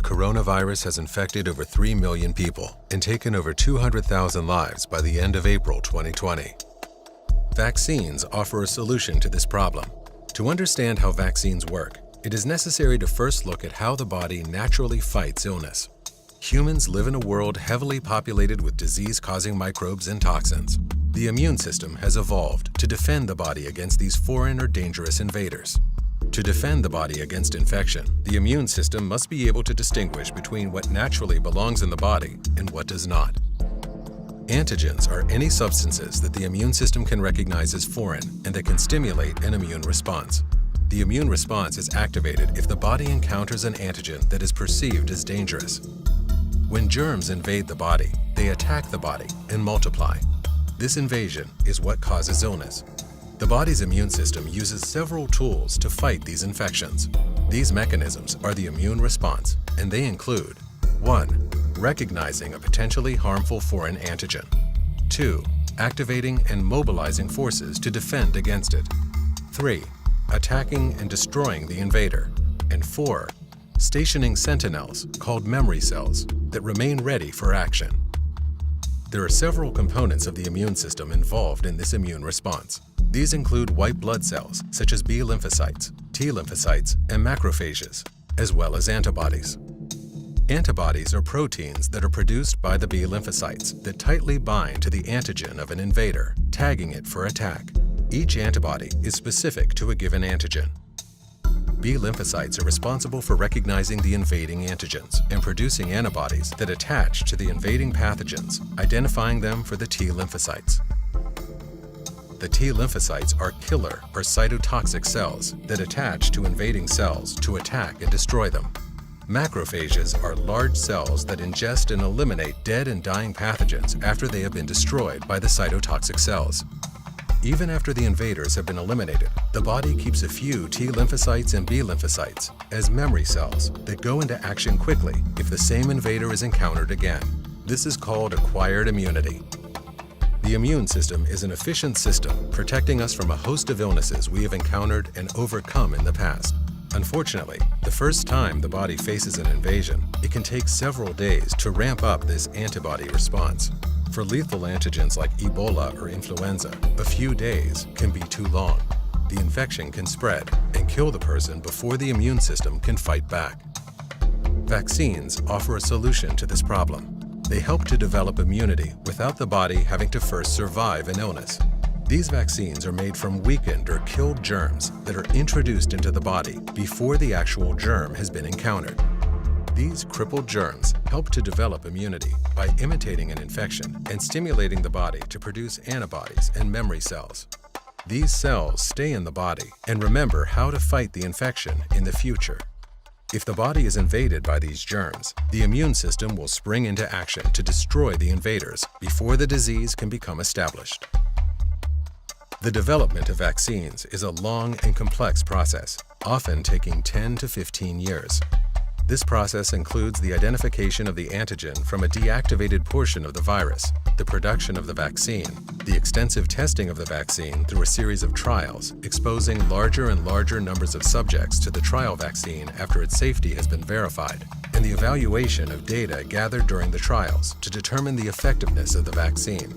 coronavirus has infected over 3 million people and taken over 200,000 lives by the end of April 2020. Vaccines offer a solution to this problem. To understand how vaccines work, it is necessary to first look at how the body naturally fights illness. Humans live in a world heavily populated with disease-causing microbes and toxins. The immune system has evolved to defend the body against these foreign or dangerous invaders. To defend the body against infection, the immune system must be able to distinguish between what naturally belongs in the body and what does not. Antigens are any substances that the immune system can recognize as foreign and that can stimulate an immune response. The immune response is activated if the body encounters an antigen that is perceived as dangerous. When germs invade the body, they attack the body and multiply. This invasion is what causes illness. The body's immune system uses several tools to fight these infections. These mechanisms are the immune response, and they include 1. Recognizing a potentially harmful foreign antigen. 2. Activating and mobilizing forces to defend against it. 3. Attacking and destroying the invader. And 4. Stationing sentinels, called memory cells, that remain ready for action. There are several components of the immune system involved in this immune response. These include white blood cells, such as B lymphocytes, T lymphocytes, and macrophages, as well as antibodies. Antibodies are proteins that are produced by the B lymphocytes that tightly bind to the antigen of an invader, tagging it for attack. Each antibody is specific to a given antigen. B lymphocytes are responsible for recognizing the invading antigens and producing antibodies that attach to the invading pathogens, identifying them for the T lymphocytes. The T lymphocytes are killer or cytotoxic cells that attach to invading cells to attack and destroy them. Macrophages are large cells that ingest and eliminate dead and dying pathogens after they have been destroyed by the cytotoxic cells. Even after the invaders have been eliminated, the body keeps a few T lymphocytes and B lymphocytes as memory cells that go into action quickly if the same invader is encountered again. This is called acquired immunity. The immune system is an efficient system protecting us from a host of illnesses we have encountered and overcome in the past. Unfortunately, the first time the body faces an invasion, it can take several days to ramp up this antibody response. For lethal antigens like Ebola or influenza, a few days can be too long. The infection can spread and kill the person before the immune system can fight back. Vaccines offer a solution to this problem. They help to develop immunity without the body having to first survive an illness. These vaccines are made from weakened or killed germs that are introduced into the body before the actual germ has been encountered. These crippled germs help to develop immunity by imitating an infection and stimulating the body to produce antibodies and memory cells. These cells stay in the body and remember how to fight the infection in the future. If the body is invaded by these germs, the immune system will spring into action to destroy the invaders before the disease can become established. The development of vaccines is a long and complex process, often taking 10 to 15 years. This process includes the identification of the antigen from a deactivated portion of the virus, the production of the vaccine, the extensive testing of the vaccine through a series of trials, exposing larger and larger numbers of subjects to the trial vaccine after its safety has been verified, and the evaluation of data gathered during the trials to determine the effectiveness of the vaccine.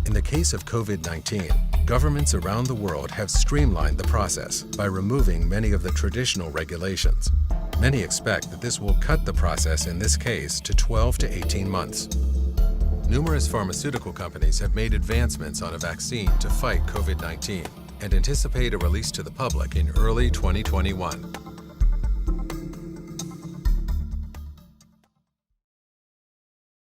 In the case of COVID-19, governments around the world have streamlined the process by removing many of the traditional regulations. Many expect that this will cut the process in this case to 12 to 18 months. Numerous pharmaceutical companies have made advancements on a vaccine to fight COVID-19 and anticipate a release to the public in early 2021.